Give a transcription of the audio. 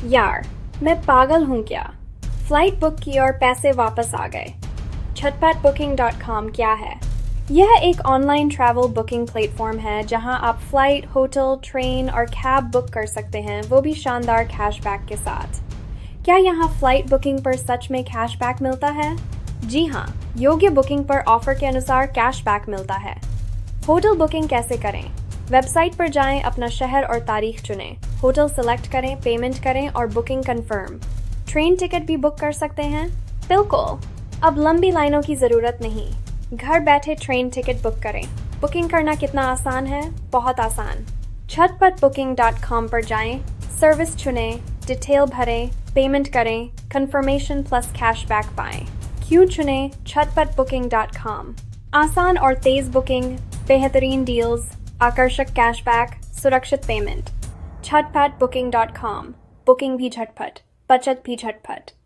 यार, मैं पागल हूँ क्या? फ्लाइट बुक की और पैसे वापस आ गए। झटपटबुकिंग.com क्या है? यह एक ऑनलाइन ट्रैवल बुकिंग प्लेटफॉर्म है जहां आप फ्लाइट, होटल, ट्रेन और कैब बुक कर सकते हैं, वो भी शानदार कैशबैक के साथ। क्या यहाँ फ्लाइट बुकिंग पर सच में कैशबैक मिलता है? जी हाँ, योग्य बुकिंग पर ऑफर के अनुसार कैशबैक मिलता है। होटल बुकिंग कैसे करें? वेबसाइट पर जाएं, अपना शहर और तारीख चुनें, होटल सेलेक्ट करें, पेमेंट करें और बुकिंग कंफर्म। ट्रेन टिकट भी बुक कर सकते हैं? बिल्कुल, अब लंबी लाइनों की ज़रूरत नहीं। घर बैठे ट्रेन टिकट बुक करें। बुकिंग करना कितना आसान है? बहुत आसान। झटपटबुकिंग.com पर जाएं, सर्विस चुनें, डिटेल भरें, पेमेंट करें, कंफर्मेशन प्लस कैशबैक पाएं। क्यों चुनें झटपटबुकिंग.com? आसान और तेज़ बुकिंग, बेहतरीन डील्स, आकर्षक कैशबैक, सुरक्षित पेमेंट। झटपटबुकिंग.com, बुकिंग भी झटपट, बचत भी झटपट।